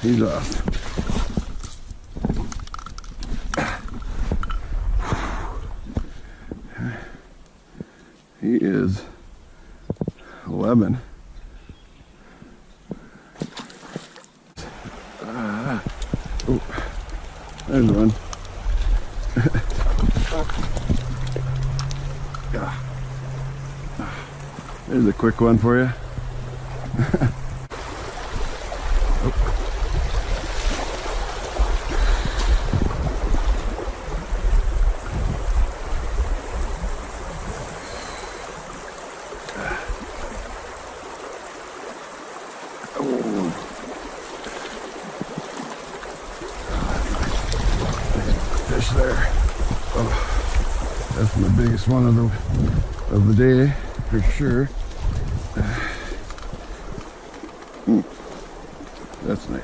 He's off. He is 11. Oh, there's one. There's a quick one for you. Fish there. Oh, that's the biggest one of the day for sure. That's nice.